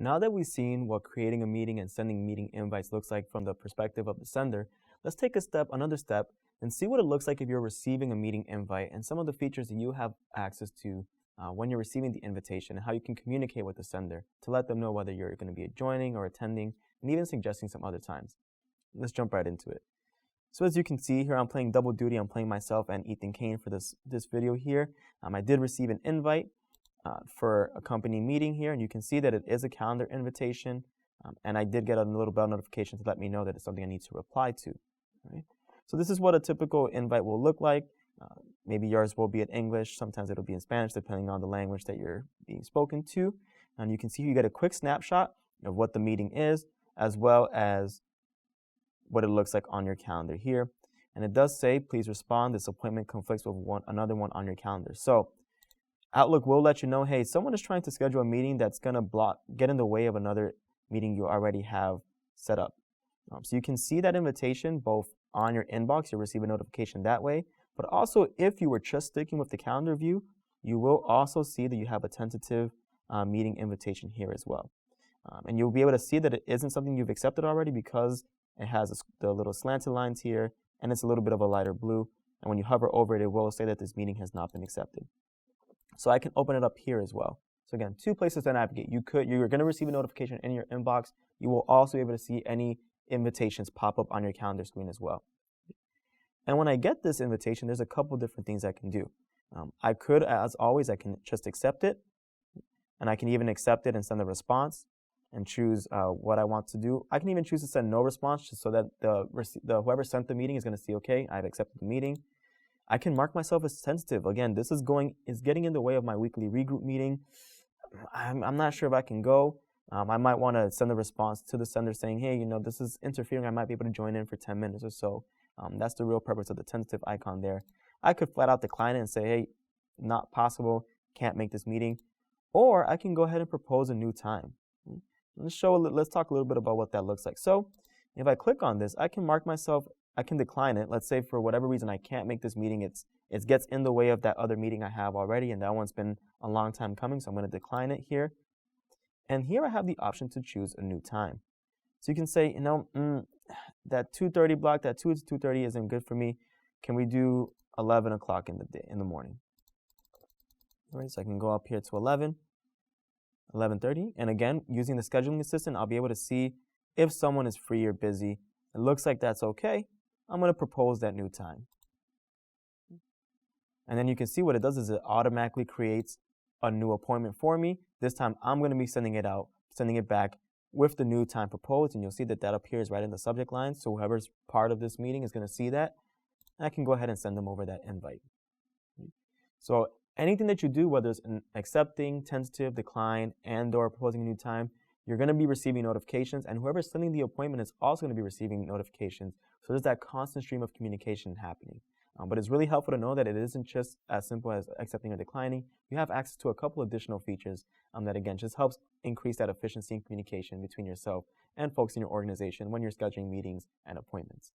Now that we've seen what creating a meeting and sending meeting invites looks like from the perspective of the sender, let's take another step, and see what it looks like if you're receiving a meeting invite and some of the features that you have access to when you're receiving the invitation, and how you can communicate with the sender to let them know whether you're going to be joining or attending, and even suggesting some other times. Let's jump right into it. So as you can see here, I'm playing double duty. I'm playing myself and Ethan Kane for this video here. I did receive an invite for a company meeting here, and you can see that it is a calendar invitation, and I did get a little bell notification to let me know that it's something I need to reply to. Right? So this is what a typical invite will look like. Maybe yours will be in English, sometimes it'll be in Spanish, depending on the language that you're being spoken to. And you can see you get a quick snapshot of what the meeting is, as well as what it looks like on your calendar here. And it does say, please respond, this appointment conflicts with another one on your calendar. So Outlook will let you know, hey, someone is trying to schedule a meeting that's going to get in the way of another meeting you already have set up. So you can see that invitation both on your inbox, you'll receive a notification that way, but also if you were just sticking with the calendar view, you will also see that you have a tentative meeting invitation here as well. And you'll be able to see that it isn't something you've accepted already because it has the little slanted lines here, and it's a little bit of a lighter blue. And when you hover over it, it will say that this meeting has not been accepted. So I can open it up here as well. So again, two places to navigate. You're going to receive a notification in your inbox. You will also be able to see any invitations pop up on your calendar screen as well. And when I get this invitation, there's a couple different things I can do. I could, as always, I can just accept it, and I can even accept it and send a response and choose what I want to do. I can even choose to send no response, just so that whoever sent the meeting is going to see, okay, I've accepted the meeting. I can mark myself as sensitive. Again, this is getting in the way of my weekly regroup meeting. I'm not sure if I can go. I might want to send a response to the sender saying, hey, this is interfering. I might be able to join in for 10 minutes or so. That's the real purpose of the tentative icon there. I could flat out decline it and say, hey, not possible, can't make this meeting. Or I can go ahead and propose a new time. Let's talk a little bit about what that looks like. So if I click on this, I can mark myself, I can decline it. Let's say for whatever reason I can't make this meeting, it gets in the way of that other meeting I have already, and that one's been a long time coming, so I'm going to decline it here. And here I have the option to choose a new time. So you can say, that 2:30 block, that 2 to 2:30 isn't good for me. Can we do 11 o'clock in the morning? All right, so I can go up here to 11:30. And again, using the scheduling assistant, I'll be able to see if someone is free or busy. It looks like that's okay. I'm going to propose that new time. And then you can see what it does is it automatically creates a new appointment for me. This time I'm going to be sending it back with the new time proposed, and you'll see that appears right in the subject line. So whoever's part of this meeting is going to see that, and I can go ahead and send them over that invite. So anything that you do, whether it's an accepting, tentative, decline, and/or proposing a new time, you're going to be receiving notifications, and whoever's sending the appointment is also going to be receiving notifications. So there's that constant stream of communication happening. But it's really helpful to know that it isn't just as simple as accepting or declining. You have access to a couple additional features that, again, just helps increase that efficiency in communication between yourself and folks in your organization when you're scheduling meetings and appointments.